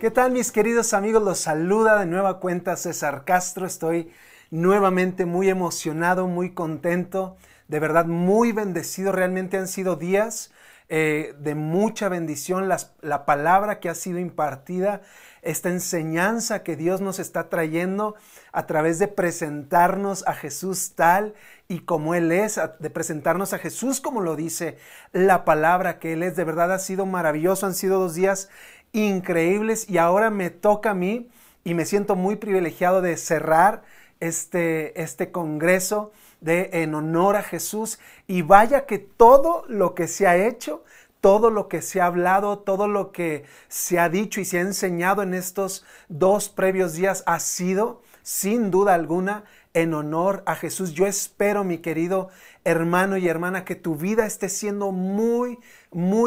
¿Qué tal, mis queridos amigos? Los saluda de nueva cuenta César Castro. Estoy nuevamente muy emocionado, muy contento, de verdad muy bendecido. Realmente han sido días de mucha bendición. La palabra que ha sido impartida, esta enseñanza que Dios nos está trayendo a través de presentarnos a Jesús tal y como Él es, de presentarnos a Jesús como lo dice la palabra que Él es. De verdad ha sido maravilloso. Han sido 2 días increíbles y ahora me toca a mí y me siento muy privilegiado de cerrar este congreso en honor a Jesús. Y vaya que todo lo que se ha hecho, todo lo que se ha hablado, todo lo que se ha dicho y se ha enseñado en estos 2 previos días ha sido, sin duda alguna, en honor a Jesús. Yo espero, mi querido hermano y hermana, que tu vida esté siendo muy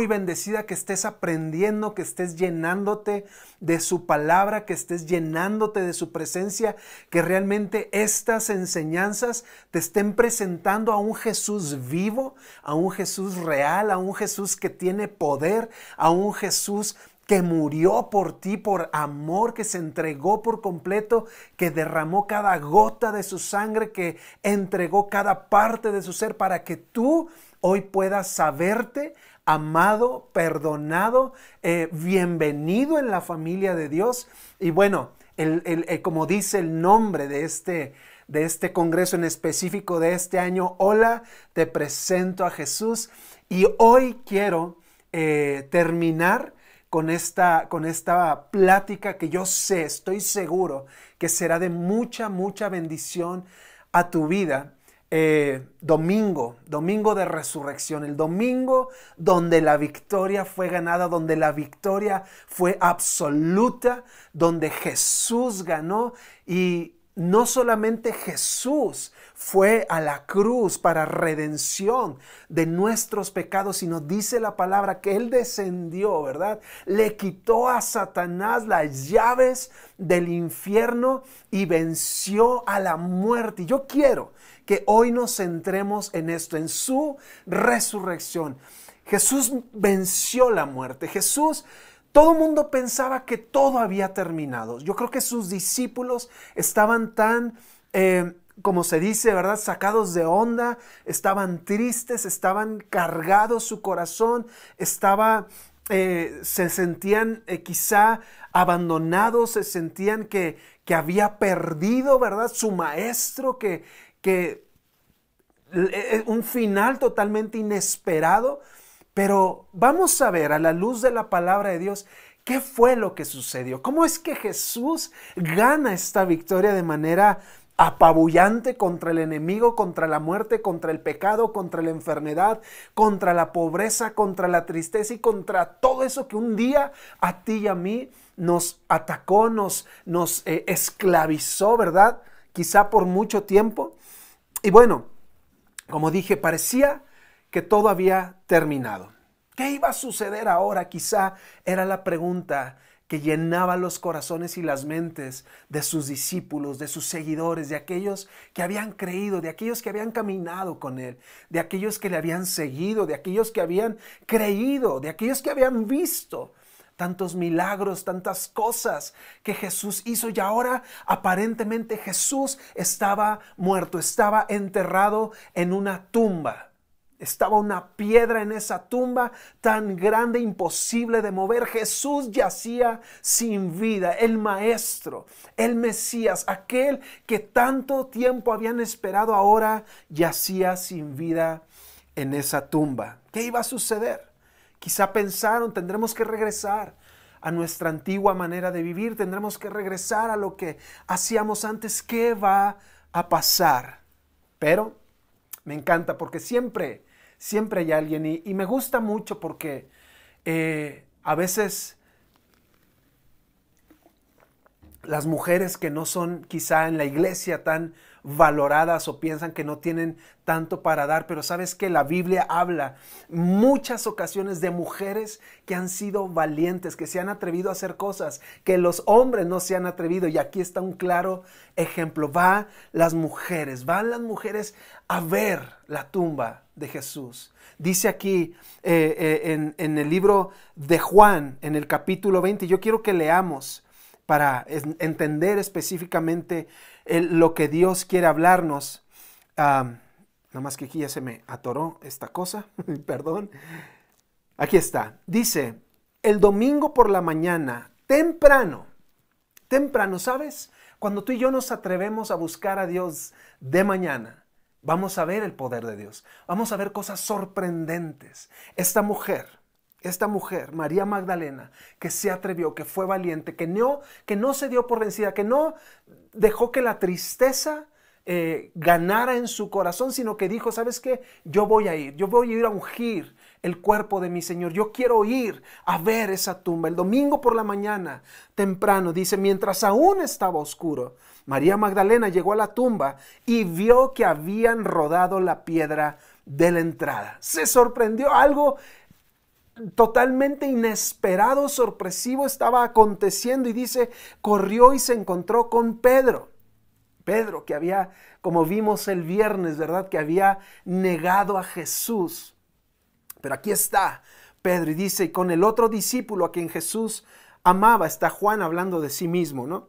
bendecida, que estés aprendiendo, que estés llenándote de su palabra, que estés llenándote de su presencia, que realmente estas enseñanzas te estén presentando a un Jesús vivo, a un Jesús real, a un Jesús que tiene poder, a un Jesús que murió por ti por amor, que se entregó por completo, que derramó cada gota de su sangre, que entregó cada parte de su ser para que tú hoy puedas saberte amado, perdonado, bienvenido en la familia de Dios. Y bueno, como dice el nombre de este congreso en específico de este año, hola, te presento a Jesús. Y hoy quiero terminar con esta plática que yo sé, estoy seguro que será de mucha bendición a tu vida. Domingo de resurrección, el domingo donde la victoria fue ganada, donde la victoria fue absoluta, donde Jesús ganó. Y no solamente Jesús fue a la cruz para redención de nuestros pecados, sino dice la palabra que Él descendió, ¿verdad? Le quitó a Satanás las llaves del infierno y venció a la muerte. Y yo quiero que hoy nos centremos en esto, en su resurrección. Jesús venció la muerte. Todo el mundo pensaba que todo había terminado. Yo creo que sus discípulos estaban tan, como se dice, ¿verdad?, sacados de onda, estaban tristes, estaban cargados su corazón, se sentían quizá abandonados, se sentían que había perdido, ¿verdad?, su maestro, que un final totalmente inesperado. Pero vamos a ver a la luz de la palabra de Dios qué fue lo que sucedió. ¿Cómo es que Jesús gana esta victoria de manera apabullante contra el enemigo, contra la muerte, contra el pecado, contra la enfermedad, contra la pobreza, contra la tristeza y contra todo eso que un día a ti y a mí nos atacó, nos esclavizó, ¿verdad? Quizá por mucho tiempo. Y bueno, como dije, parecía que todo había terminado. ¿Qué iba a suceder ahora? Quizá era la pregunta que llenaba los corazones y las mentes de sus discípulos, de sus seguidores, de aquellos que habían creído, de aquellos que habían caminado con Él, de aquellos que le habían seguido, de aquellos que habían creído, de aquellos que habían visto tantos milagros, tantas cosas que Jesús hizo. Y ahora aparentemente Jesús estaba muerto, estaba enterrado en una tumba. Estaba una piedra en esa tumba tan grande, imposible de mover. Jesús yacía sin vida. El Maestro, el Mesías, aquel que tanto tiempo habían esperado, ahora yacía sin vida en esa tumba. ¿Qué iba a suceder? Quizá pensaron, tendremos que regresar a nuestra antigua manera de vivir, tendremos que regresar a lo que hacíamos antes. ¿Qué va a pasar? Pero me encanta porque siempre hay alguien y me gusta mucho porque a veces las mujeres que no son quizá en la iglesia tan valoradas o piensan que no tienen tanto para dar, pero sabes que la Biblia habla muchas ocasiones de mujeres que han sido valientes, que se han atrevido a hacer cosas que los hombres no se han atrevido, y aquí está un claro ejemplo. Van las mujeres a ver la tumba de Jesús. Dice aquí en el libro de Juan, en el capítulo 20, yo quiero que leamos para entender específicamente lo que Dios quiere hablarnos. Nada más que aquí ya se me atoró esta cosa, perdón. Aquí está. Dice, el domingo por la mañana, temprano, ¿sabes? Cuando tú y yo nos atrevemos a buscar a Dios de mañana, vamos a ver el poder de Dios. Vamos a ver cosas sorprendentes. Esta mujer, María Magdalena, que se atrevió, que fue valiente, que no se dio por vencida, que no dejó que la tristeza ganara en su corazón, sino que dijo, ¿sabes qué? Yo voy a ir a ungir el cuerpo de mi Señor. Yo quiero ir a ver esa tumba. El domingo por la mañana, temprano, dice, mientras aún estaba oscuro, María Magdalena llegó a la tumba y vio que habían rodado la piedra de la entrada. Se sorprendió, algo totalmente inesperado, sorpresivo estaba aconteciendo, y dice, corrió y se encontró con Pedro, que había, como vimos el viernes, ¿verdad?, que había negado a Jesús. Pero aquí está Pedro, y dice, y con el otro discípulo a quien Jesús amaba, está Juan hablando de sí mismo, ¿no?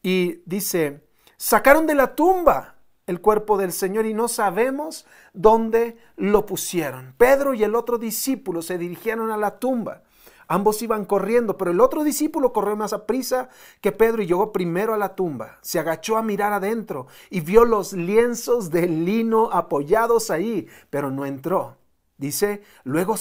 Y dice, sacaron de la tumba el cuerpo del Señor y no sabemos dónde lo pusieron. Pedro y el otro discípulo se dirigieron a la tumba. Ambos iban corriendo, pero el otro discípulo corrió más aprisa que Pedro y llegó primero a la tumba. Se agachó a mirar adentro y vio los lienzos de lino apoyados ahí, pero no entró. Dice, luego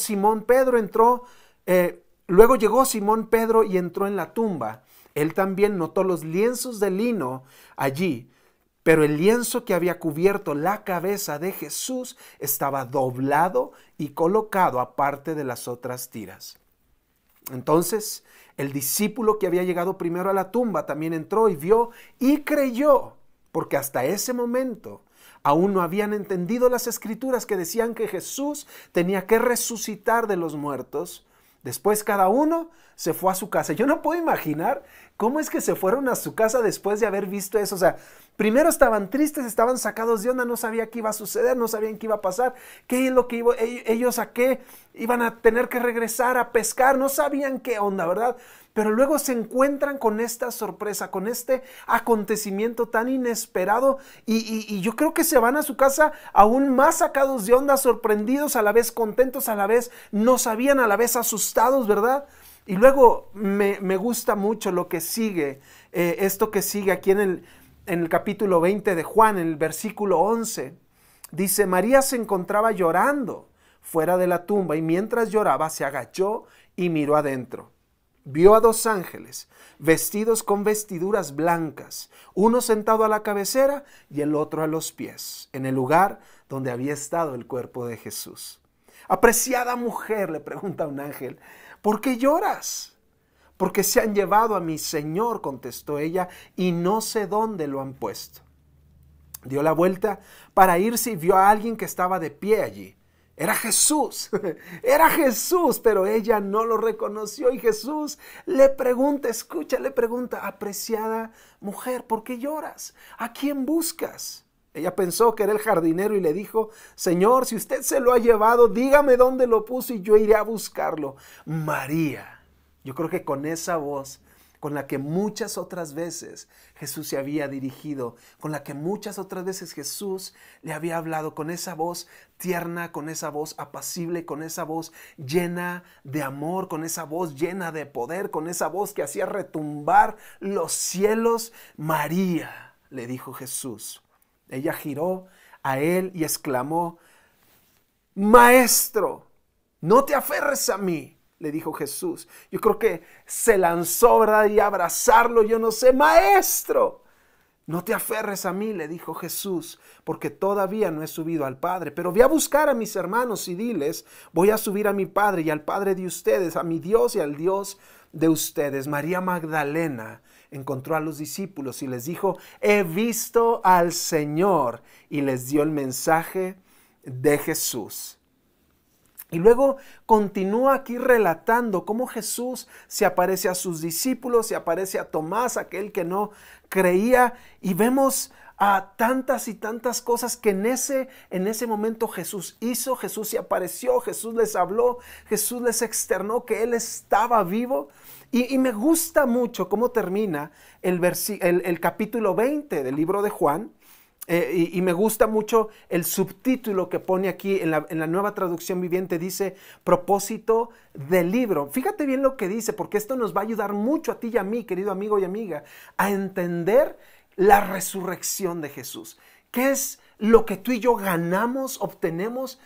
llegó Simón Pedro y entró en la tumba. Él también notó los lienzos de lino allí, pero el lienzo que había cubierto la cabeza de Jesús estaba doblado y colocado aparte de las otras tiras. Entonces, el discípulo que había llegado primero a la tumba también entró y vio y creyó, porque hasta ese momento aún no habían entendido las escrituras que decían que Jesús tenía que resucitar de los muertos. Después cada uno se fue a su casa. Yo no puedo imaginar cómo es que se fueron a su casa después de haber visto eso. O sea, primero estaban tristes, estaban sacados de onda, no sabían qué iba a suceder, no sabían qué iba a pasar, qué es lo que ellos a qué iban a tener que regresar a pescar, no sabían qué onda, ¿verdad? Pero luego se encuentran con esta sorpresa, con este acontecimiento tan inesperado, y yo creo que se van a su casa aún más sacados de onda, sorprendidos, a la vez contentos, a la vez no sabían, a la vez asustados, ¿verdad? Y luego me gusta mucho lo que sigue, esto que sigue aquí en el capítulo 20 de Juan, en el versículo 11. Dice, María se encontraba llorando fuera de la tumba, y mientras lloraba se agachó y miró adentro. Vio a dos ángeles vestidos con vestiduras blancas, uno sentado a la cabecera y el otro a los pies, en el lugar donde había estado el cuerpo de Jesús. Apreciada mujer, le pregunta un ángel, ¿por qué lloras? Porque se han llevado a mi Señor, contestó ella, y no sé dónde lo han puesto. Dio la vuelta para irse y vio a alguien que estaba de pie allí. Era Jesús, pero ella no lo reconoció, y Jesús le pregunta, apreciada mujer, ¿por qué lloras? ¿A quién buscas? Ella pensó que era el jardinero y le dijo, Señor, si usted se lo ha llevado, dígame dónde lo puso y yo iré a buscarlo. María. Yo creo que con esa voz con la que muchas otras veces Jesús se había dirigido, con la que muchas otras veces Jesús le había hablado, con esa voz tierna, con esa voz apacible, con esa voz llena de amor, con esa voz llena de poder, con esa voz que hacía retumbar los cielos. María, le dijo Jesús. Ella giró a él y exclamó, Maestro, no te aferres a mí, le dijo Jesús. Yo creo que se lanzó, ¿verdad? Y a abrazarlo, yo no sé. Maestro, no te aferres a mí, le dijo Jesús, porque todavía no he subido al Padre. Pero ve a buscar a mis hermanos y diles, voy a subir a mi Padre y al Padre de ustedes, a mi Dios y al Dios de ustedes. María Magdalena encontró a los discípulos y les dijo, he visto al Señor, y les dio el mensaje de Jesús. Y luego continúa aquí relatando cómo Jesús se aparece a sus discípulos, se aparece a Tomás, aquel que no creía, y vemos a tantas y tantas cosas que en ese momento Jesús hizo. Jesús se apareció, Jesús les habló, Jesús les externó que Él estaba vivo. Y me gusta mucho cómo termina el capítulo 20 del libro de Juan. Y me gusta mucho el subtítulo que pone aquí en la Nueva Traducción Viviente, dice propósito del libro. Fíjate bien lo que dice, porque esto nos va a ayudar mucho a ti y a mí, querido amigo y amiga, a entender la resurrección de Jesús. ¿Qué es lo que tú y yo ganamos, obtenemos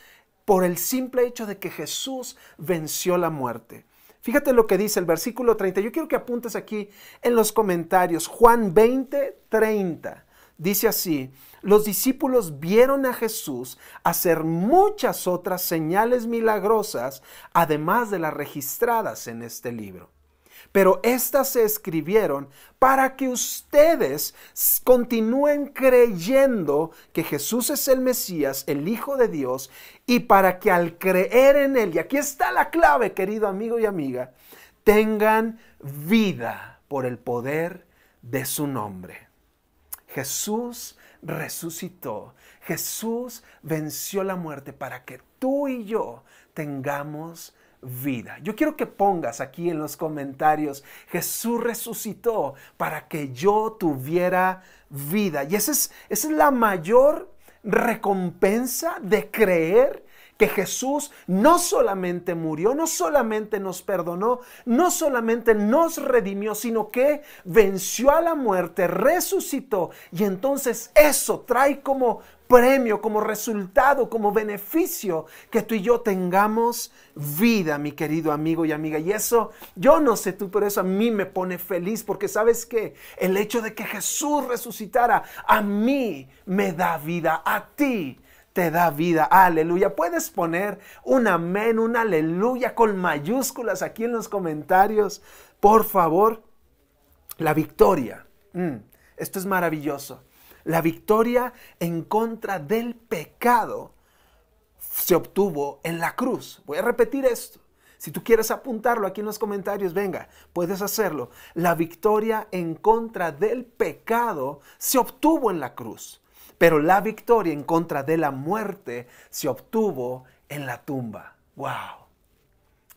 por el simple hecho de que Jesús venció la muerte? Fíjate lo que dice el versículo 30. Yo quiero que apuntes aquí en los comentarios. Juan 20, 30. Dice así, los discípulos vieron a Jesús hacer muchas otras señales milagrosas, además de las registradas en este libro. Pero estas se escribieron para que ustedes continúen creyendo que Jesús es el Mesías, el Hijo de Dios, y para que al creer en Él, y aquí está la clave, querido amigo y amiga, tengan vida por el poder de su nombre. Jesús resucitó. Jesús venció la muerte para que tú y yo tengamos vida. Yo quiero que pongas aquí en los comentarios, Jesús resucitó para que yo tuviera vida. Y esa es la mayor recompensa de creer que Jesús no solamente murió, no solamente nos perdonó, no solamente nos redimió, sino que venció a la muerte, resucitó. Y entonces eso trae como premio, como resultado, como beneficio que tú y yo tengamos vida, mi querido amigo y amiga. Y eso, yo no sé tú, pero eso a mí me pone feliz, porque ¿sabes qué? El hecho de que Jesús resucitara a mí me da vida, a ti te da vida. Aleluya. Puedes poner un amén, un aleluya con mayúsculas aquí en los comentarios, por favor. La victoria. Esto es maravilloso. La victoria en contra del pecado se obtuvo en la cruz. Voy a repetir esto. Si tú quieres apuntarlo aquí en los comentarios, venga, puedes hacerlo. La victoria en contra del pecado se obtuvo en la cruz. Pero la victoria en contra de la muerte se obtuvo en la tumba. ¡Wow!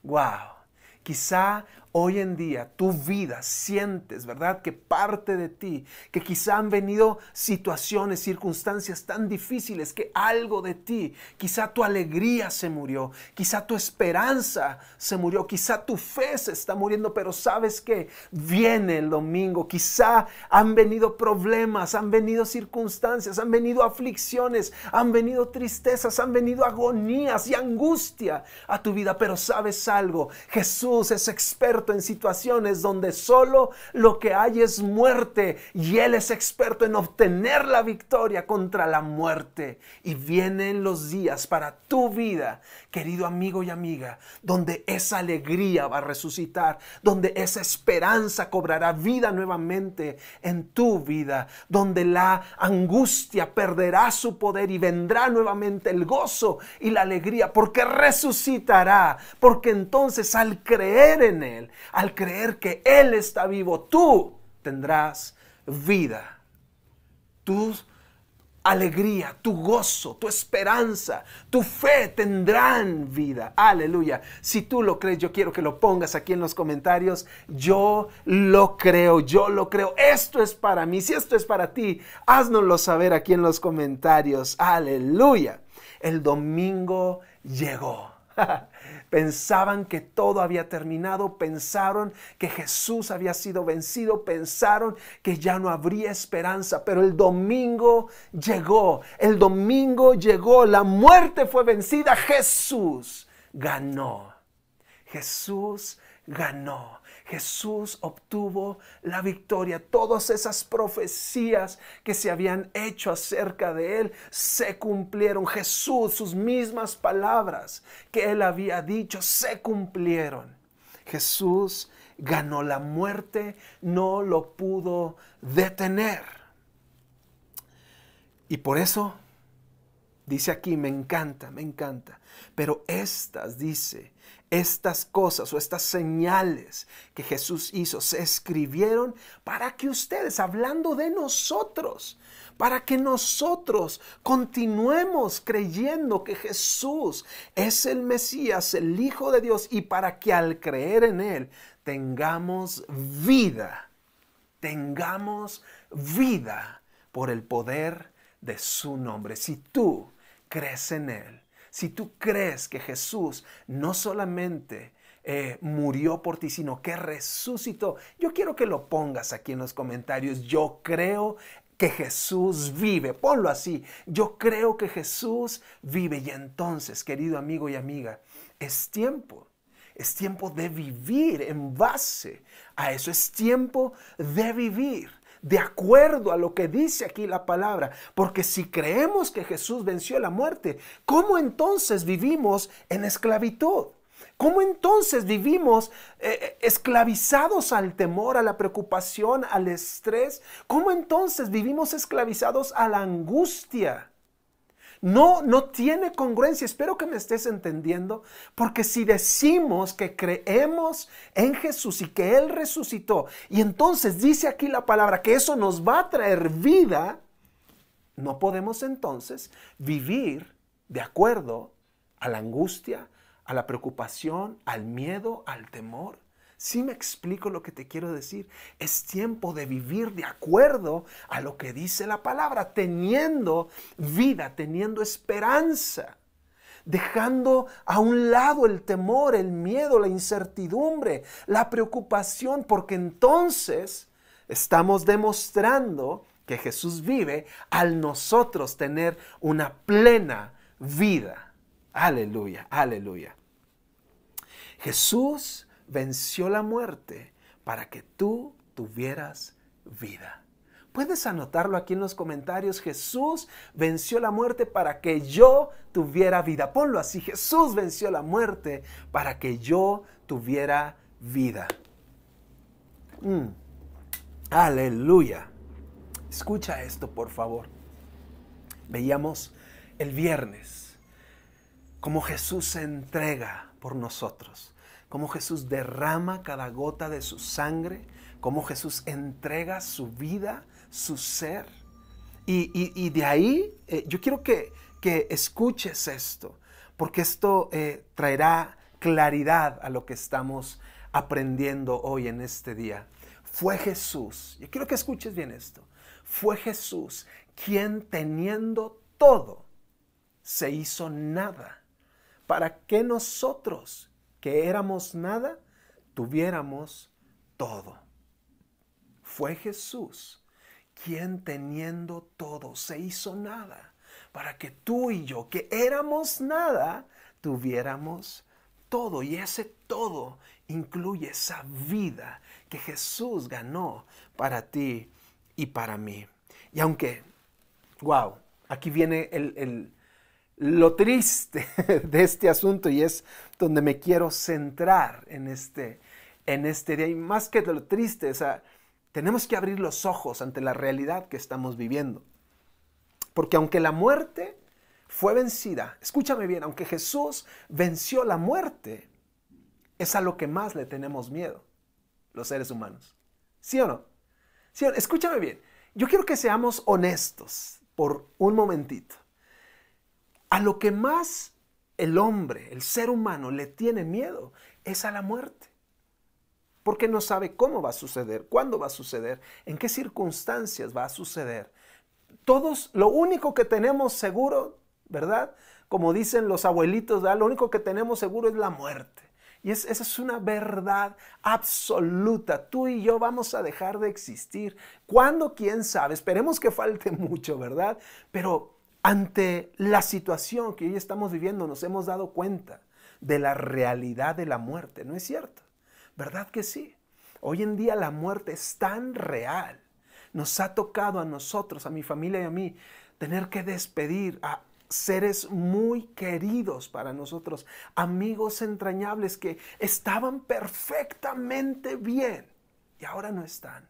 ¡Wow! Quizá hoy en día tu vida sientes, ¿verdad?, que parte de ti, que quizá han venido situaciones, circunstancias tan difíciles que algo de ti, quizá tu alegría se murió, quizá tu esperanza se murió, quizá tu fe se está muriendo, pero ¿sabes qué? Viene el domingo, quizá han venido problemas, han venido circunstancias, han venido aflicciones, han venido tristezas, han venido agonías y angustia a tu vida, pero ¿sabes algo? Jesús es experto en situaciones donde solo lo que hay es muerte, y Él es experto en obtener la victoria contra la muerte. Y vienen los días para tu vida, querido amigo y amiga, donde esa alegría va a resucitar, donde esa esperanza cobrará vida nuevamente en tu vida, donde la angustia perderá su poder y vendrá nuevamente el gozo y la alegría, porque resucitará, porque entonces al creer en Él, al creer que Él está vivo, tú tendrás vida. Tu alegría, tu gozo, tu esperanza, tu fe tendrán vida. Aleluya. Si tú lo crees, yo quiero que lo pongas aquí en los comentarios. Yo lo creo, yo lo creo. Esto es para mí. Si esto es para ti, háznoslo saber aquí en los comentarios. Aleluya. El domingo llegó. Pensaban que todo había terminado, pensaron que Jesús había sido vencido, pensaron que ya no habría esperanza, pero el domingo llegó, la muerte fue vencida, Jesús ganó, Jesús ganó. Jesús obtuvo la victoria. Todas esas profecías que se habían hecho acerca de Él se cumplieron. Jesús, sus mismas palabras que Él había dicho, se cumplieron. Jesús ganó la muerte, no lo pudo detener. Y por eso dice aquí, me encanta, pero estas cosas o estas señales que Jesús hizo se escribieron para que ustedes, hablando de nosotros, para que nosotros continuemos creyendo que Jesús es el Mesías, el Hijo de Dios, y para que al creer en Él tengamos vida por el poder de su nombre. Si tú crees en Él, si tú crees que Jesús no solamente murió por ti, sino que resucitó, yo quiero que lo pongas aquí en los comentarios. Yo creo que Jesús vive. Ponlo así. Yo creo que Jesús vive. Y entonces, querido amigo y amiga, es tiempo de vivir en base a eso. Es tiempo de vivir de acuerdo a lo que dice aquí la palabra. Porque si creemos que Jesús venció la muerte, ¿cómo entonces vivimos en esclavitud? ¿Cómo entonces vivimos esclavizados al temor, a la preocupación, al estrés? ¿Cómo entonces vivimos esclavizados a la angustia? No tiene congruencia. Espero que me estés entendiendo, porque si decimos que creemos en Jesús y que Él resucitó, y entonces dice aquí la palabra que eso nos va a traer vida, no podemos entonces vivir de acuerdo a la angustia, a la preocupación, al miedo, al temor. ¿Sí me explico lo que te quiero decir? Es tiempo de vivir de acuerdo a lo que dice la palabra, teniendo vida, teniendo esperanza, dejando a un lado el temor, el miedo, la incertidumbre, la preocupación, porque entonces estamos demostrando que Jesús vive al nosotros tener una plena vida. Aleluya, aleluya. Jesús venció la muerte para que tú tuvieras vida. Puedes anotarlo aquí en los comentarios. Jesús venció la muerte para que yo tuviera vida. Ponlo así. Jesús venció la muerte para que yo tuviera vida. Aleluya. Escucha esto, por favor. Veíamos el viernes cómo Jesús se entrega por nosotros, cómo Jesús derrama cada gota de su sangre, cómo Jesús entrega su vida, su ser. Y de ahí yo quiero que escuches esto, porque esto traerá claridad a lo que estamos aprendiendo hoy en este día. Fue Jesús, yo quiero que escuches bien esto, fue Jesús quien, teniendo todo, se hizo nada, para que nosotros, que éramos nada, tuviéramos todo. Fue Jesús quien, teniendo todo, se hizo nada, para que tú y yo, que éramos nada, tuviéramos todo. Y ese todo incluye esa vida que Jesús ganó para ti y para mí. Y aunque, wow, aquí viene lo triste de este asunto, y es donde me quiero centrar en este día. Y más que lo triste, o sea, tenemos que abrir los ojos ante la realidad que estamos viviendo. Porque aunque la muerte fue vencida, escúchame bien, aunque Jesús venció la muerte, es a lo que más le tenemos miedo, los seres humanos. ¿Sí o no? ¿Sí o no? Escúchame bien, yo quiero que seamos honestos por un momentito. A lo que más el hombre, el ser humano, le tiene miedo es a la muerte. Porque no sabe cómo va a suceder, cuándo va a suceder, en qué circunstancias va a suceder. Todos, lo único que tenemos seguro, ¿verdad? Como dicen los abuelitos, ¿verdad? Lo único que tenemos seguro es la muerte. Y esa es una verdad absoluta. Tú y yo vamos a dejar de existir. ¿Cuándo? ¿Quién sabe? Esperemos que falte mucho, ¿verdad? Pero ante la situación que hoy estamos viviendo, nos hemos dado cuenta de la realidad de la muerte. ¿No es cierto? ¿Verdad que sí? Hoy en día la muerte es tan real. Nos ha tocado a nosotros, a mi familia y a mí, tener que despedir a seres muy queridos para nosotros, amigos entrañables que estaban perfectamente bien y ahora no están.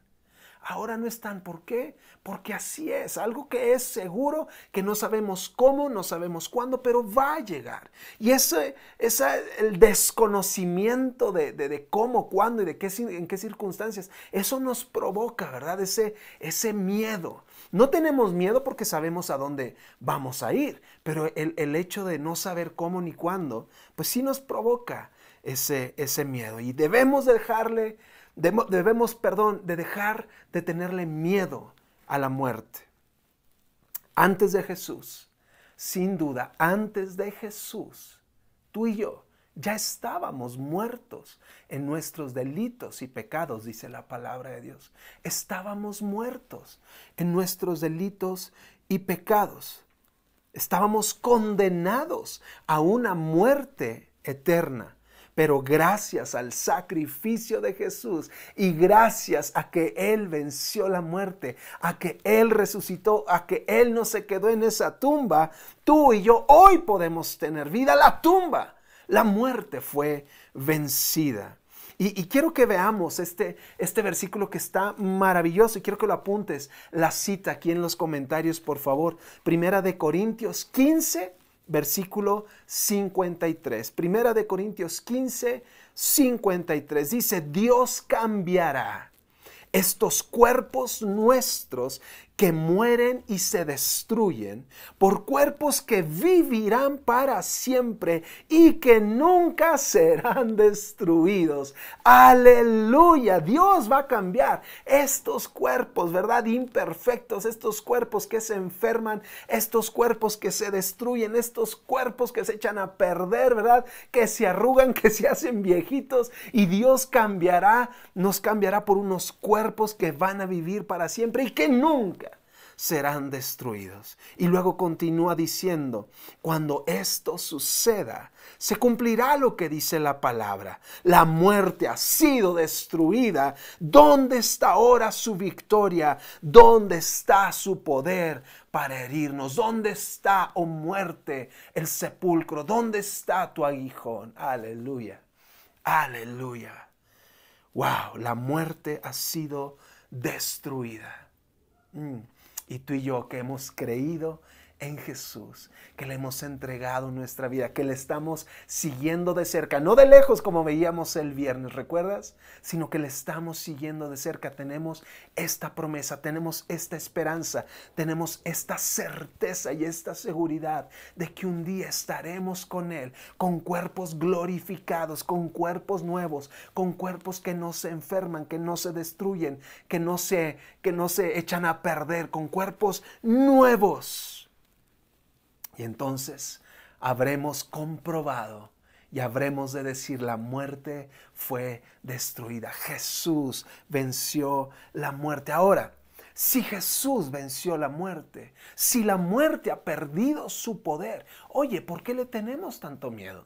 Ahora no están. ¿Por qué? Porque así es. Algo que es seguro, que no sabemos cómo, no sabemos cuándo, pero va a llegar. Y el desconocimiento de cómo, cuándo y en qué circunstancias, eso nos provoca, ¿verdad? Ese miedo. No tenemos miedo porque sabemos a dónde vamos a ir, pero el hecho de no saber cómo ni cuándo, pues sí nos provoca ese miedo. Y debemos dejar de tenerle miedo a la muerte. Antes de Jesús, sin duda, antes de Jesús, tú y yo ya estábamos muertos en nuestros delitos y pecados, dice la palabra de Dios. Estábamos muertos en nuestros delitos y pecados. Estábamos condenados a una muerte eterna. Pero gracias al sacrificio de Jesús y gracias a que Él venció la muerte, a que Él resucitó, a que Él no se quedó en esa tumba, tú y yo hoy podemos tener vida. La muerte fue vencida. Y quiero que veamos este versículo que está maravilloso y quiero que lo apuntes, la cita aquí en los comentarios, por favor. Primera de Corintios 15, versículo 53. Primera de Corintios 15, 53. Dice, Dios cambiará estos cuerpos nuestros que mueren y se destruyen por cuerpos que vivirán para siempre y que nunca serán destruidos. Aleluya, Dios va a cambiar estos cuerpos, ¿verdad? Imperfectos, estos cuerpos que se enferman, estos cuerpos que se destruyen, estos cuerpos que se echan a perder, ¿verdad? Que se arrugan, que se hacen viejitos, y Dios nos cambiará por unos cuerpos que van a vivir para siempre y que nunca serán destruidos. Y luego continúa diciendo, cuando esto suceda, se cumplirá lo que dice la palabra. La muerte ha sido destruida. ¿Dónde está ahora su victoria? ¿Dónde está su poder para herirnos? ¿Dónde está, oh muerte, el sepulcro? ¿Dónde está tu aguijón? Aleluya. Aleluya. Wow, la muerte ha sido destruida. Y tú y yo que hemos creído en Jesús, que le hemos entregado nuestra vida, que le estamos siguiendo de cerca, no de lejos como veíamos el viernes, ¿recuerdas? Sino que le estamos siguiendo de cerca. Tenemos esta promesa, tenemos esta esperanza, tenemos esta certeza y esta seguridad de que un día estaremos con Él, con cuerpos glorificados, con cuerpos nuevos, con cuerpos que no se enferman, que no se destruyen, que no se echan a perder, con cuerpos nuevos. Y entonces habremos comprobado y habremos de decir, la muerte fue destruida. Jesús venció la muerte. Ahora, si Jesús venció la muerte, si la muerte ha perdido su poder, oye, ¿por qué le tenemos tanto miedo?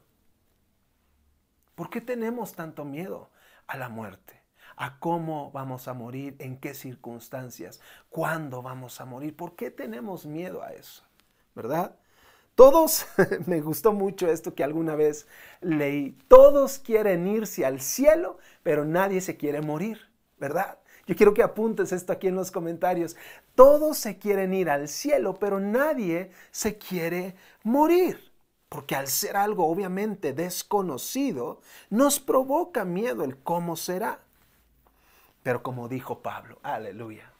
¿Por qué tenemos tanto miedo a la muerte? ¿A cómo vamos a morir? ¿En qué circunstancias? ¿Cuándo vamos a morir? ¿Por qué tenemos miedo a eso? ¿Verdad? Todos, me gustó mucho esto que alguna vez leí, todos quieren irse al cielo, pero nadie se quiere morir, ¿verdad? Yo quiero que apuntes esto aquí en los comentarios. Todos se quieren ir al cielo, pero nadie se quiere morir. Porque al ser algo obviamente desconocido, nos provoca miedo el cómo será. Pero como dijo Pablo, aleluya.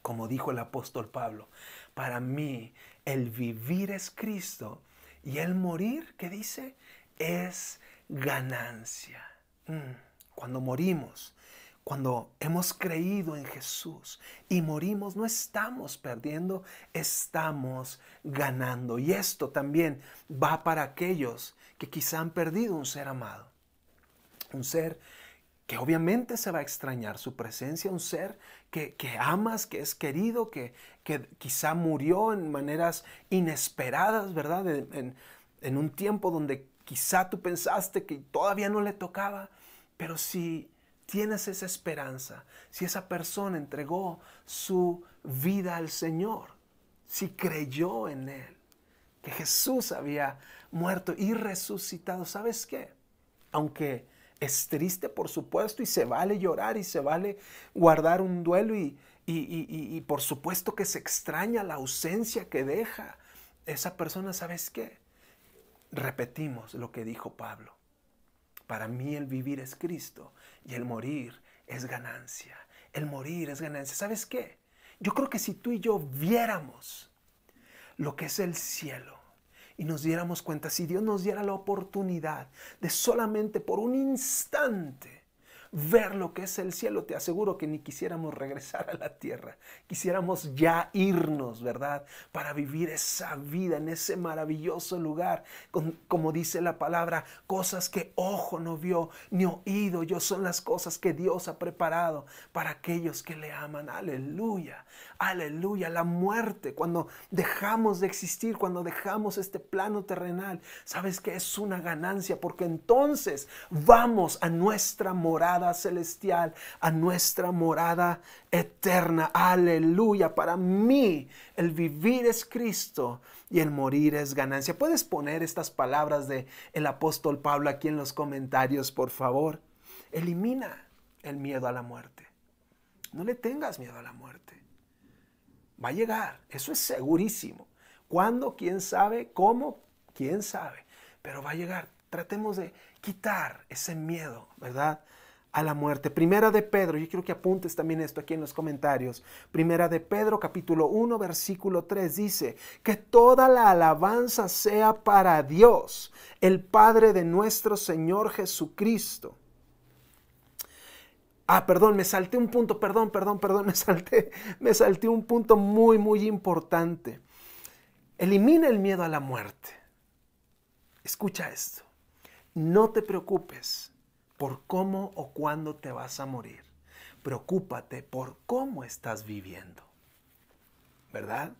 Como dijo el apóstol Pablo, para mí el vivir es Cristo y el morir, ¿qué dice? Es ganancia. Cuando morimos, cuando hemos creído en Jesús y morimos, no estamos perdiendo, estamos ganando. Y esto también va para aquellos que quizá han perdido un ser amado, un ser que obviamente se va a extrañar su presencia, un ser que amas, que es querido, que quizá murió en maneras inesperadas, ¿verdad? En un tiempo donde quizá tú pensaste que todavía no le tocaba, pero si tienes esa esperanza, si esa persona entregó su vida al Señor, si creyó en Él, que Jesús había muerto y resucitado, ¿sabes qué? Aunque es triste, por supuesto, y se vale llorar y se vale guardar un duelo y por supuesto que se extraña la ausencia que deja esa persona, ¿sabes qué? Repetimos lo que dijo Pablo. Para mí el vivir es Cristo y el morir es ganancia. El morir es ganancia. ¿Sabes qué? Yo creo que si tú y yo viéramos lo que es el cielo y nos diéramos cuenta, si Dios nos diera la oportunidad de solamente por un instante ver lo que es el cielo, te aseguro que ni quisiéramos regresar a la tierra. Quisiéramos ya irnos, ¿verdad? Para vivir esa vida en ese maravilloso lugar. Como dice la palabra, cosas que ojo no vio, ni oído yo, son las cosas que Dios ha preparado para aquellos que le aman. Aleluya, aleluya. La muerte, cuando dejamos de existir, cuando dejamos este plano terrenal, ¿sabes qué? Es una ganancia, porque entonces vamos a nuestra morada celestial, a nuestra morada eterna. Aleluya. Para mí el vivir es Cristo y el morir es ganancia. ¿Puedes poner estas palabras del apóstol Pablo aquí en los comentarios, por favor? Elimina el miedo a la muerte. No le tengas miedo a la muerte. Va a llegar, eso es segurísimo. ¿Cuándo? ¿Quién sabe? ¿Cómo? ¿Quién sabe? Pero va a llegar. Tratemos de quitar ese miedo, ¿verdad?, a la muerte. Primera de Pedro, yo quiero que apuntes también esto aquí en los comentarios. Primera de Pedro, capítulo 1, versículo 3, dice: que toda la alabanza sea para Dios, el Padre de nuestro Señor Jesucristo. Perdón, me salté un punto, perdón, me salté un punto muy importante. Elimina el miedo a la muerte. Escucha esto. No te preocupes por cómo o cuándo te vas a morir. Preocúpate por cómo estás viviendo, ¿verdad?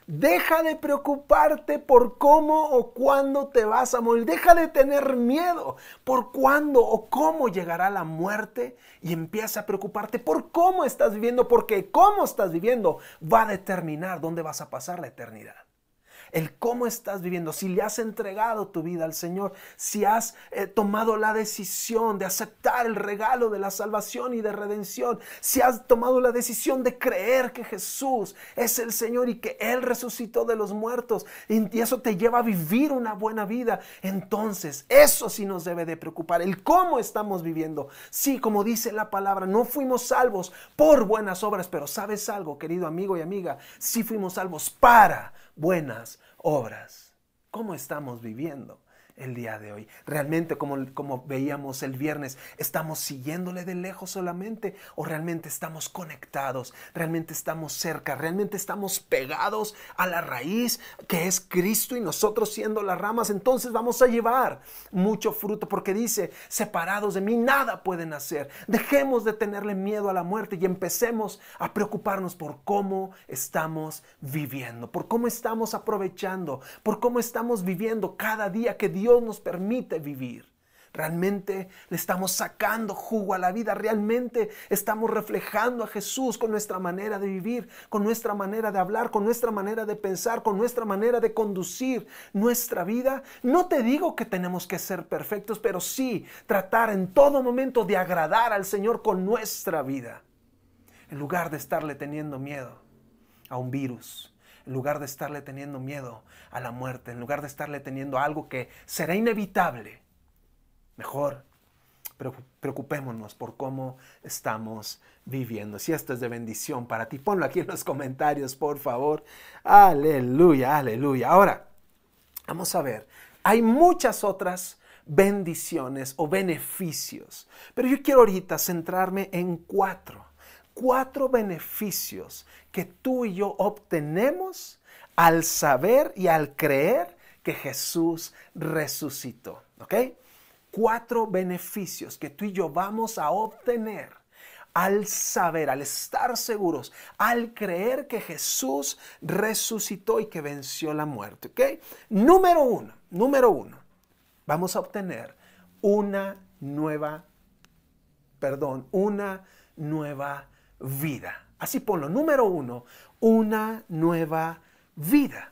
Deja de preocuparte por cómo o cuándo te vas a morir. Deja de tener miedo por cuándo o cómo llegará la muerte y empieza a preocuparte por cómo estás viviendo, porque cómo estás viviendo va a determinar dónde vas a pasar la eternidad. El cómo estás viviendo, si le has entregado tu vida al Señor, si has tomado la decisión de aceptar el regalo de la salvación y de redención, si has tomado la decisión de creer que Jesús es el Señor y que Él resucitó de los muertos y eso te lleva a vivir una buena vida, entonces eso sí nos debe de preocupar, el cómo estamos viviendo. Sí, como dice la palabra, no fuimos salvos por buenas obras, pero ¿sabes algo, querido amigo y amiga? Sí fuimos salvos para buenas obras. ¿Cómo estamos viviendo el día de hoy? Realmente, como veíamos el viernes, ¿estamos siguiéndole de lejos solamente o realmente estamos conectados? ¿Realmente estamos cerca? ¿Realmente estamos pegados a la raíz que es Cristo y nosotros siendo las ramas? Entonces vamos a llevar mucho fruto, porque dice: separados de mí nada pueden hacer. Dejemos de tenerle miedo a la muerte y empecemos a preocuparnos por cómo estamos viviendo, por cómo estamos aprovechando, por cómo estamos viviendo cada día que Dios nos permite vivir. Realmente le estamos sacando jugo a la vida, realmente estamos reflejando a Jesús con nuestra manera de vivir, con nuestra manera de hablar, con nuestra manera de pensar, con nuestra manera de conducir nuestra vida. No te digo que tenemos que ser perfectos, pero sí tratar en todo momento de agradar al Señor con nuestra vida, en lugar de estarle teniendo miedo a un virus, en lugar de estarle teniendo miedo a la muerte, en lugar de estarle teniendo algo que será inevitable. Mejor preocupémonos por cómo estamos viviendo. Si esto es de bendición para ti, ponlo aquí en los comentarios, por favor. Aleluya, aleluya. Ahora, vamos a ver. Hay muchas otras bendiciones o beneficios, pero yo quiero ahorita centrarme en cuatro beneficios que tú y yo obtenemos al saber y al creer que Jesús resucitó. ¿Ok? 4 beneficios que tú y yo vamos a obtener al saber, al estar seguros, al creer que Jesús resucitó y que venció la muerte. ¿Ok? Número uno, vamos a obtener una nueva una nueva vida. Así ponlo. Número 1, una nueva vida.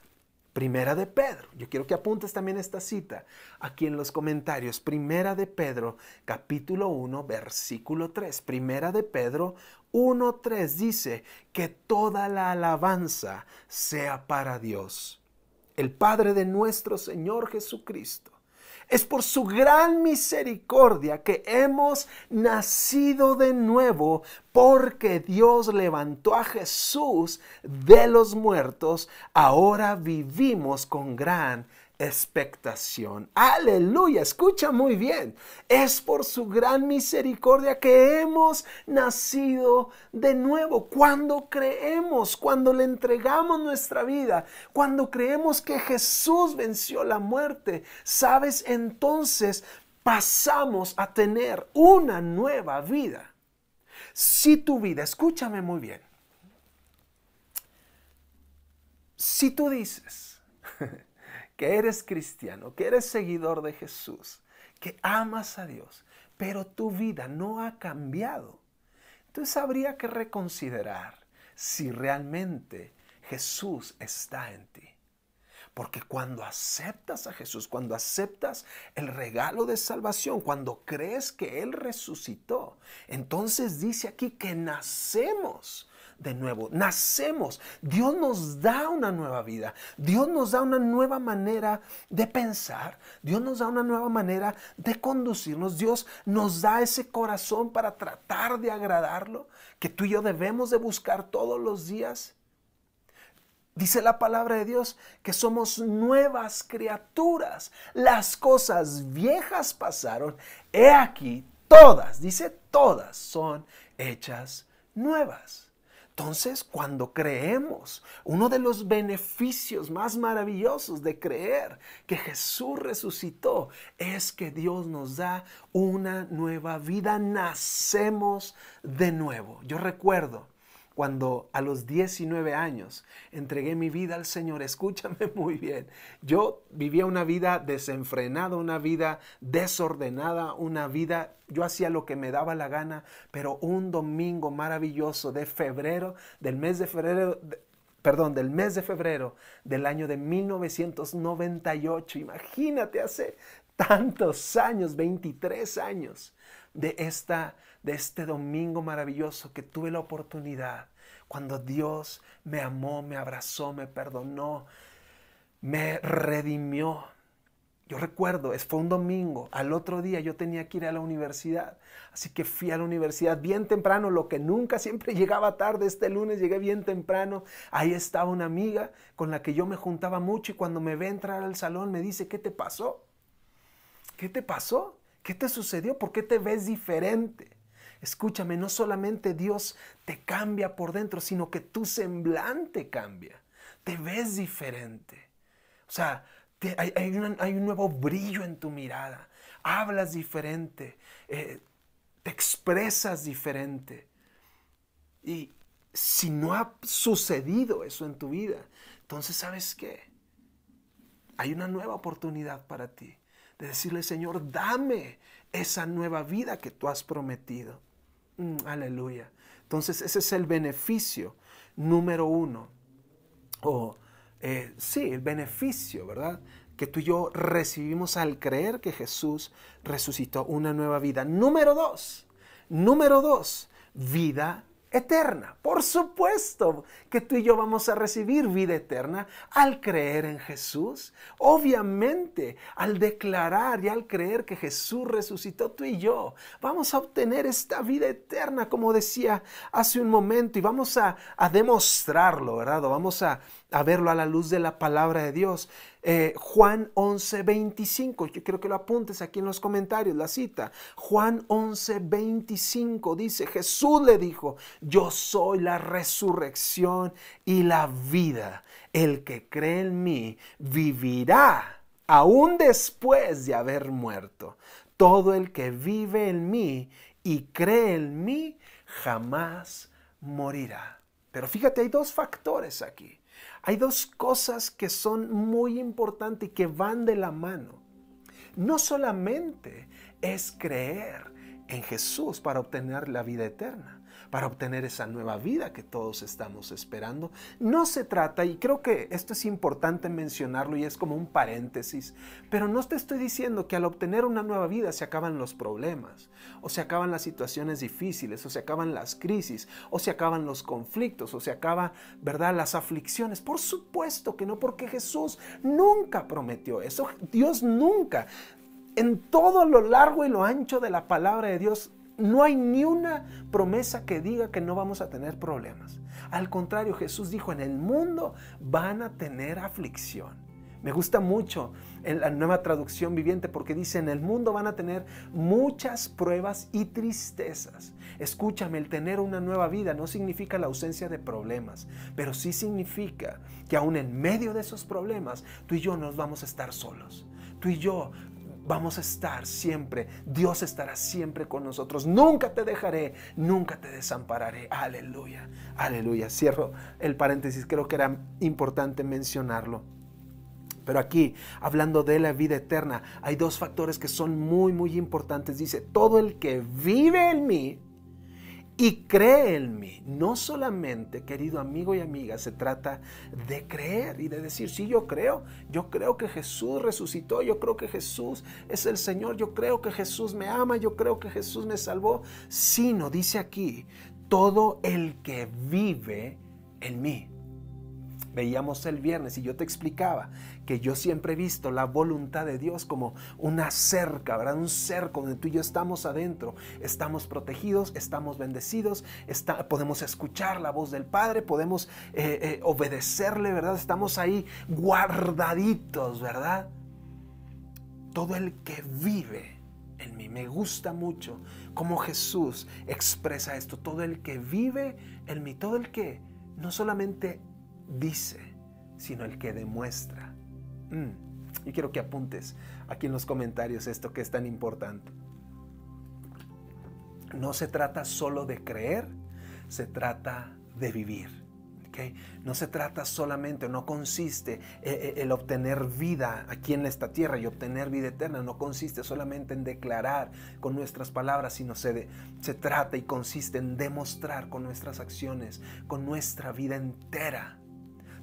Primera de Pedro. Yo quiero que apuntes también esta cita aquí en los comentarios. Primera de Pedro, capítulo 1, versículo 3. Primera de Pedro 1:3 dice que toda la alabanza sea para Dios, el Padre de nuestro Señor Jesucristo. Es por su gran misericordia que hemos nacido de nuevo, porque Dios levantó a Jesús de los muertos. Ahora vivimos con gran expectación. Aleluya, escucha muy bien. Es por su gran misericordia que hemos nacido de nuevo. Cuando creemos, cuando le entregamos nuestra vida, cuando creemos que Jesús venció la muerte, ¿sabes? Entonces pasamos a tener una nueva vida. Si tu vida, escúchame muy bien, si tú dices que eres cristiano, que eres seguidor de Jesús, que amas a Dios, pero tu vida no ha cambiado, entonces habría que reconsiderar si realmente Jesús está en ti. Porque cuando aceptas a Jesús, cuando aceptas el regalo de salvación, cuando crees que Él resucitó, entonces dice aquí que nacemos de nuevo, nacemos. Dios nos da una nueva vida, Dios nos da una nueva manera de pensar, Dios nos da una nueva manera de conducirnos, Dios nos da ese corazón para tratar de agradarlo, que tú y yo debemos de buscar todos los días. Dice la palabra de Dios que somos nuevas criaturas. Las cosas viejas pasaron. He aquí, todas, dice todas, son hechas nuevas. Entonces, cuando creemos, uno de los beneficios más maravillosos de creer que Jesús resucitó es que Dios nos da una nueva vida. Nacemos de nuevo. Yo recuerdo cuando a los 19 años entregué mi vida al Señor. Escúchame muy bien. Yo vivía una vida desenfrenada, una vida desordenada, una vida, yo hacía lo que me daba la gana, pero un domingo maravilloso de febrero, del mes de febrero del año de 1998. Imagínate, hace tantos años, 23 años, de este domingo maravilloso que tuve la oportunidad, cuando Dios me amó, me abrazó, me perdonó, me redimió. Yo recuerdo, fue un domingo, al otro día yo tenía que ir a la universidad, así que fui a la universidad bien temprano, lo que nunca, siempre llegaba tarde. Este lunes llegué bien temprano. Ahí estaba una amiga con la que yo me juntaba mucho, y cuando me ve entrar al salón me dice: ¿qué te pasó? ¿Qué te pasó? ¿Qué te sucedió? ¿Por qué te ves diferente? Escúchame, no solamente Dios te cambia por dentro, sino que tu semblante cambia. Te ves diferente. O sea, hay un nuevo brillo en tu mirada. Hablas diferente. Te expresas diferente. Y si no ha sucedido eso en tu vida, entonces, ¿sabes qué? Hay una nueva oportunidad para ti. De decirle: Señor, dame esa nueva vida que tú has prometido. Aleluya. Entonces, ese es el beneficio número 1. El beneficio, ¿verdad?, que tú y yo recibimos al creer que Jesús resucitó, una nueva vida. Número 2, vida eterna. Por supuesto que tú y yo vamos a recibir vida eterna al creer en Jesús. Obviamente, al declarar y al creer que Jesús resucitó, tú y yo vamos a obtener esta vida eterna, como decía hace un momento, y vamos a demostrarlo, ¿verdad? O vamos a verlo a la luz de la palabra de Dios. Juan 11:25, yo quiero que lo apuntes aquí en los comentarios, la cita. Juan 11:25 dice: Jesús le dijo: yo soy la resurrección y la vida. El que cree en mí vivirá aún después de haber muerto. Todo el que vive en mí y cree en mí jamás morirá. Pero fíjate, hay dos factores aquí. Hay dos cosas que son muy importantes y que van de la mano. No solamente es creer en Jesús para obtener la vida eterna, para obtener esa nueva vida que todos estamos esperando. No se trata, y creo que esto es importante mencionarlo y es como un paréntesis, pero no te estoy diciendo que al obtener una nueva vida se acaban los problemas, o se acaban las situaciones difíciles, o se acaban las crisis, o se acaban los conflictos, o se acaban, ¿verdad?, las aflicciones. Por supuesto que no, porque Jesús nunca prometió eso. Dios nunca. En todo lo largo y lo ancho de la palabra de Dios, no hay ni una promesa que diga que no vamos a tener problemas. Al contrario, Jesús dijo, en el mundo van a tener aflicción. Me gusta mucho en la Nueva Traducción Viviente porque dice, en el mundo van a tener muchas pruebas y tristezas. Escúchame, el tener una nueva vida no significa la ausencia de problemas, pero sí significa que aún en medio de esos problemas, tú y yo no vamos a estar solos. Tú y yo vamos a estar siempre, Dios estará siempre con nosotros. Nunca te dejaré, nunca te desampararé. Aleluya, aleluya. Cierro el paréntesis, creo que era importante mencionarlo. Pero aquí, hablando de la vida eterna, hay dos factores que son muy importantes. Dice, todo el que vive en mí y cree en mí. No solamente, querido amigo y amiga, se trata de creer y de decir, sí, yo creo que Jesús resucitó, yo creo que Jesús es el Señor, yo creo que Jesús me ama, yo creo que Jesús me salvó, sino, dice aquí, todo el que vive en mí. Veíamos el viernes y yo te explicaba que yo siempre he visto la voluntad de Dios como una cerca, ¿verdad? Un cerco donde tú y yo estamos adentro, estamos protegidos, estamos bendecidos, podemos escuchar la voz del Padre, podemos obedecerle, ¿verdad? Estamos ahí guardaditos, ¿verdad? Todo el que vive en mí. Me gusta mucho cómo Jesús expresa esto. Todo el que vive en mí, todo el que no solamente dice, sino el que demuestra. Y quiero que apuntes aquí en los comentarios esto que es tan importante. No se trata solo de creer, se trata de vivir. ¿Okay? No se trata solamente, no consiste el obtener vida aquí en esta tierra y obtener vida eterna, no consiste solamente en declarar con nuestras palabras, sino se trata y consiste en demostrar con nuestras acciones, con nuestra vida entera,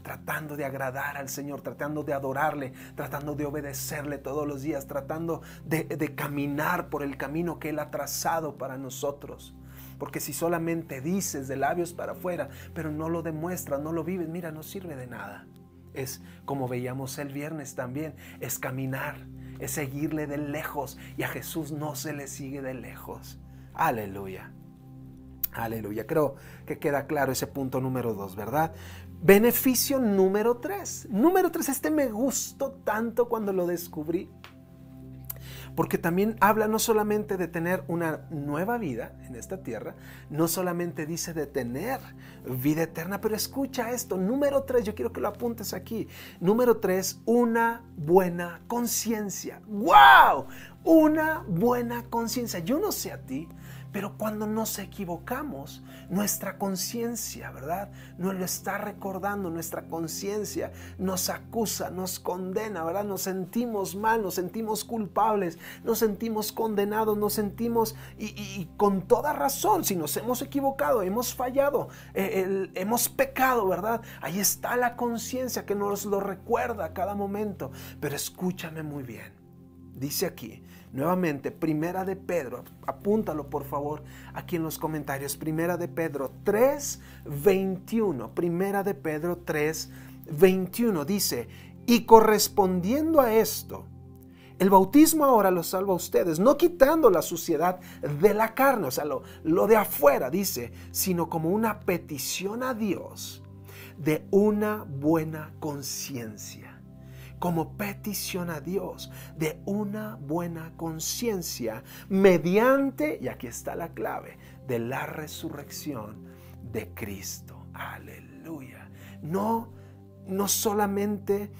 tratando de agradar al Señor, tratando de adorarle, tratando de obedecerle todos los días, tratando de caminar por el camino que Él ha trazado para nosotros. Porque si solamente dices de labios para afuera, pero no lo demuestras, no lo vives, mira, no sirve de nada. Es como veíamos el viernes también, es caminar, es seguirle de lejos, y a Jesús no se le sigue de lejos. Aleluya. Aleluya. Creo que queda claro ese punto número 2, ¿verdad? Beneficio número 3. Número 3, este me gustó tanto cuando lo descubrí, porque también habla no solamente de tener una nueva vida en esta tierra, no solamente dice de tener vida eterna, pero escucha esto, número 3, yo quiero que lo apuntes aquí. Número 3, una buena conciencia. ¡Wow! Una buena conciencia. Yo no sé a ti, pero cuando nos equivocamos, nuestra conciencia, ¿verdad?, nos lo está recordando, nuestra conciencia nos acusa, nos condena, ¿verdad? Nos sentimos mal, nos sentimos culpables, nos sentimos condenados, nos sentimos, y con toda razón, si nos hemos equivocado, hemos fallado, hemos pecado, ¿verdad? Ahí está la conciencia que nos lo recuerda a cada momento. Pero escúchame muy bien. Dice aquí, nuevamente, Primera de Pedro, apúntalo por favor aquí en los comentarios, Primera de Pedro 3:21, Primera de Pedro 3:21 dice, y correspondiendo a esto, el bautismo ahora los salva a ustedes, no quitando la suciedad de la carne, o sea, lo de afuera, dice, sino como una petición a Dios de una buena conciencia. Como petición a Dios de una buena conciencia mediante, y aquí está la clave, de la resurrección de Cristo. Aleluya. No solamente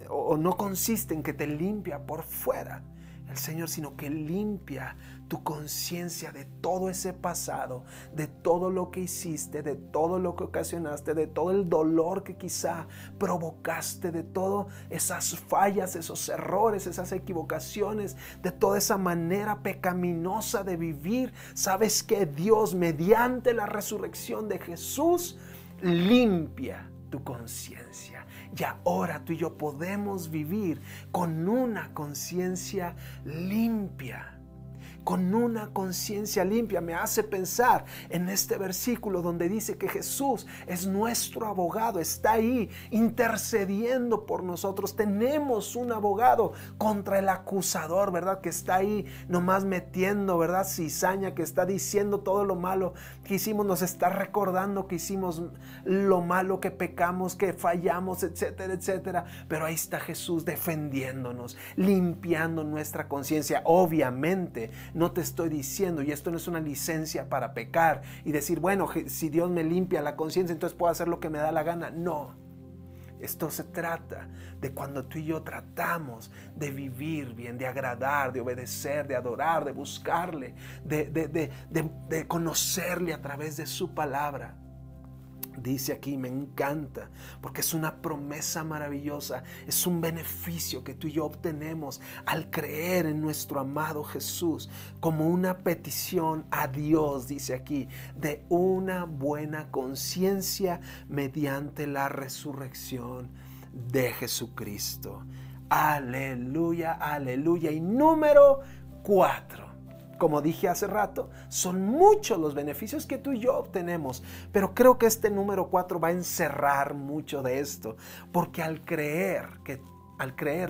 o no consiste en que te limpia por fuera. el Señor, sino que limpia tu conciencia de todo ese pasado, de todo lo que hiciste, de todo lo que ocasionaste, de todo el dolor que quizá provocaste, de todas esas fallas, esos errores, esas equivocaciones, de toda esa manera pecaminosa de vivir. Sabes que Dios, mediante la resurrección de Jesús, limpia tu conciencia. Y ahora tú y yo podemos vivir con una conciencia limpia. Con una conciencia limpia. Me hace pensar en este versículo donde dice que Jesús es nuestro abogado, está ahí intercediendo por nosotros. Tenemos un abogado contra el acusador, ¿verdad? Que está ahí nomás metiendo, ¿verdad? Cizaña, que está diciendo todo lo malo que hicimos, nos está recordando que hicimos lo malo, que pecamos, que fallamos, etcétera, etcétera. Pero ahí está Jesús defendiéndonos, limpiando nuestra conciencia. Obviamente, no te estoy diciendo, y esto no es una licencia para pecar y decir, bueno, si Dios me limpia la conciencia, entonces puedo hacer lo que me da la gana. No. Esto se trata de cuando tú y yo tratamos de vivir bien, de agradar, de obedecer, de adorar, de buscarle, de conocerle a través de su palabra. Dice aquí, me encanta, porque es una promesa maravillosa, es un beneficio que tú y yo obtenemos al creer en nuestro amado Jesús, como una petición a Dios, dice aquí, de una buena conciencia mediante la resurrección de Jesucristo. Aleluya, aleluya. Y número 4. Como dije hace rato, son muchos los beneficios que tú y yo obtenemos, pero creo que este número 4 va a encerrar mucho de esto, porque al creer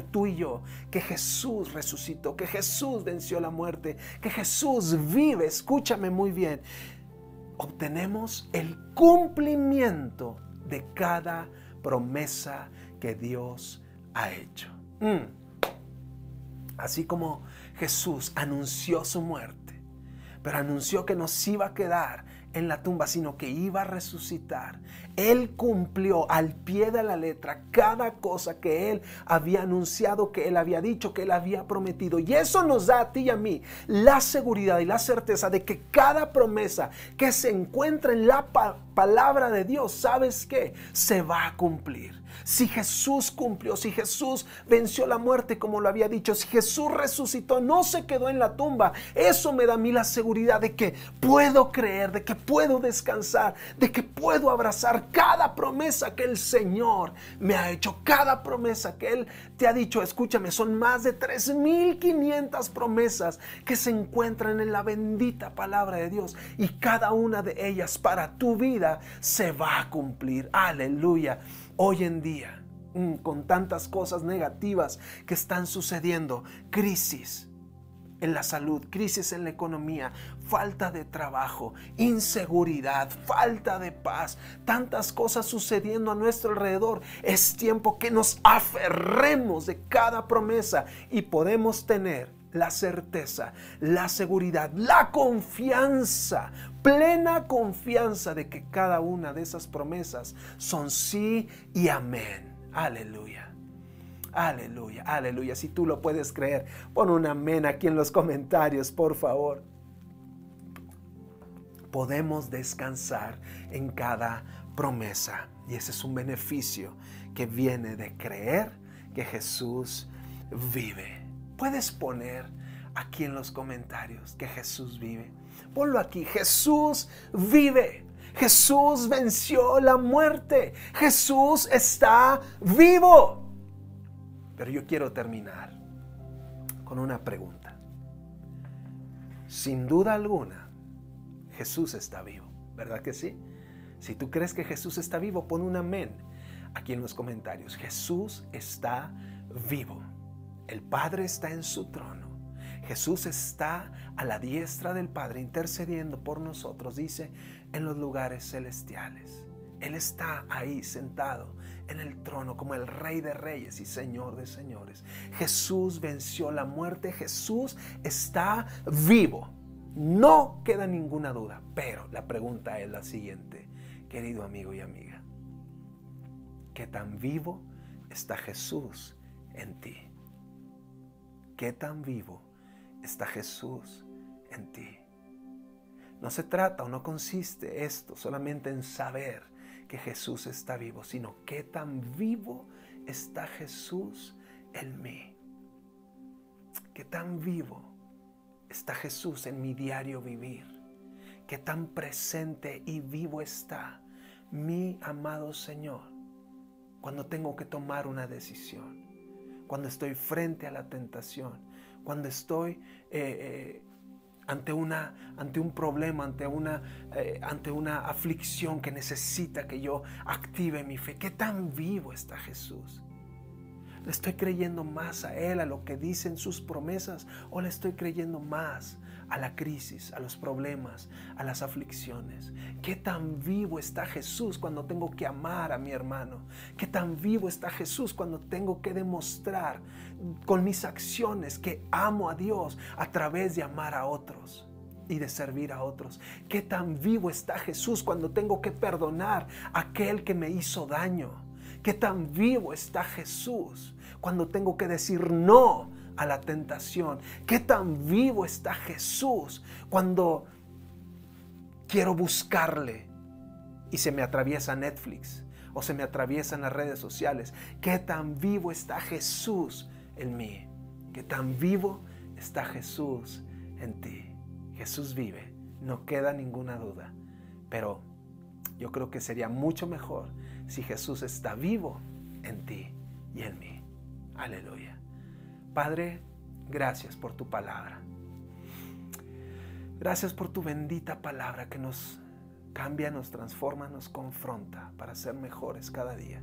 tú y yo que Jesús resucitó, que Jesús venció la muerte, que Jesús vive, escúchame muy bien, obtenemos el cumplimiento de cada promesa que Dios ha hecho. Así como Jesús anunció su muerte, pero anunció que no se iba a quedar en la tumba, sino que iba a resucitar. Él cumplió al pie de la letra cada cosa que Él había anunciado, que Él había dicho, que Él había prometido. Y eso nos da a ti y a mí la seguridad y la certeza de que cada promesa que se encuentra en la palabra de Dios, ¿sabes qué? Se va a cumplir. Si Jesús cumplió, si Jesús venció la muerte como lo había dicho, si Jesús resucitó, no se quedó en la tumba, eso me da a mí la seguridad de que puedo creer, de que puedo descansar, de que puedo abrazar cada promesa que el Señor me ha hecho, cada promesa que Él te ha dicho. Escúchame, son más de 3,500 promesas que se encuentran en la bendita palabra de Dios, y cada una de ellas para tu vida se va a cumplir. Aleluya. Hoy en día, con tantas cosas negativas que están sucediendo, crisis en la salud, crisis en la economía, falta de trabajo, inseguridad, falta de paz, tantas cosas sucediendo a nuestro alrededor, es tiempo que nos aferremos de cada promesa y podemos tener la certeza, la seguridad, la confianza, plena confianza de que cada una de esas promesas son sí y amén. Aleluya. Aleluya, aleluya. Si tú lo puedes creer, pon un amén aquí en los comentarios, por favor. Podemos descansar en cada promesa, y ese es un beneficio que viene de creer que Jesús vive. Puedes poner aquí en los comentarios que Jesús vive. Ponlo aquí, Jesús vive. Jesús venció la muerte. Jesús está vivo. Pero yo quiero terminar con una pregunta. Sin duda alguna, Jesús está vivo, ¿verdad que sí? Si tú crees que Jesús está vivo, pon un amén aquí en los comentarios. Jesús está vivo. El Padre está en su trono. Jesús está a la diestra del Padre intercediendo por nosotros, dice, en los lugares celestiales. Él está ahí sentado en el trono como el Rey de Reyes y Señor de Señores. Jesús venció la muerte. Jesús está vivo. No queda ninguna duda. Pero la pregunta es la siguiente, querido amigo y amiga. ¿Qué tan vivo está Jesús en ti? ¿Qué tan vivo está Jesús en ti. No se trata o no consiste esto solamente en saber que Jesús está vivo, sino qué tan vivo está Jesús en mí. Qué tan vivo está Jesús en mi diario vivir. Qué tan presente y vivo está mi amado Señor cuando tengo que tomar una decisión, cuando estoy frente a la tentación, cuando estoy ante un problema, ante una aflicción que necesita que yo active mi fe. ¿Qué tan vivo está Jesús? ¿Le estoy creyendo más a Él, a lo que dicen sus promesas, o le estoy creyendo más a la crisis, a los problemas, a las aflicciones? ¿Qué tan vivo está Jesús cuando tengo que amar a mi hermano? ¿Qué tan vivo está Jesús cuando tengo que demostrar con mis acciones que amo a Dios a través de amar a otros y de servir a otros? ¿Qué tan vivo está Jesús cuando tengo que perdonar a aquel que me hizo daño? ¿Qué tan vivo está Jesús cuando tengo que decir no a la tentación? ¿Qué tan vivo está Jesús cuando quiero buscarle y se me atraviesa Netflix o se me atraviesan las redes sociales? ¿Qué tan vivo está Jesús en mí? ¿Qué tan vivo está Jesús en ti? Jesús vive, no queda ninguna duda, pero yo creo que sería mucho mejor si Jesús está vivo en ti y en mí. Aleluya. Padre, gracias por tu palabra. Gracias por tu bendita palabra que nos cambia, nos transforma, nos confronta para ser mejores cada día.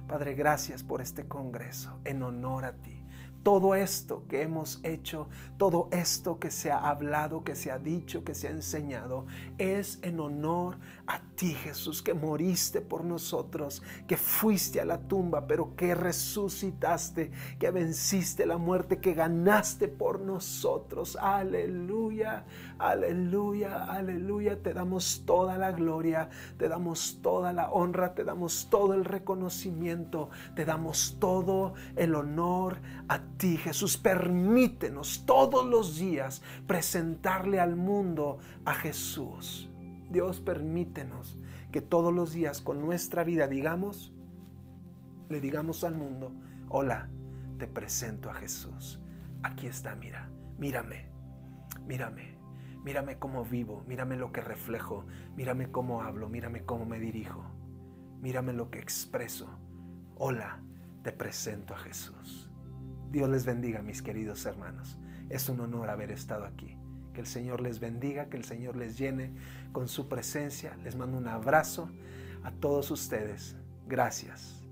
Padre, gracias por este congreso en honor a ti. Todo esto que hemos hecho, todo esto que se ha hablado, que se ha dicho, que se ha enseñado, es en honor a ti, Jesús, que moriste por nosotros, que fuiste a la tumba, pero que resucitaste, que venciste la muerte, que ganaste por nosotros. Aleluya, aleluya, aleluya. Te damos toda la gloria, te damos toda la honra, te damos todo el reconocimiento, te damos todo el honor a ti, Jesús. Permítenos todos los días presentarle al mundo a Jesús. Dios, permítenos que todos los días con nuestra vida le digamos al mundo: hola, te presento a Jesús. Aquí está, mírame cómo vivo, mírame lo que reflejo, mírame cómo hablo, mírame cómo me dirijo, mírame lo que expreso. Hola, te presento a Jesús. Dios les bendiga, mis queridos hermanos. Es un honor haber estado aquí. Que el Señor les bendiga, que el Señor les llene con su presencia. Les mando un abrazo a todos ustedes. Gracias.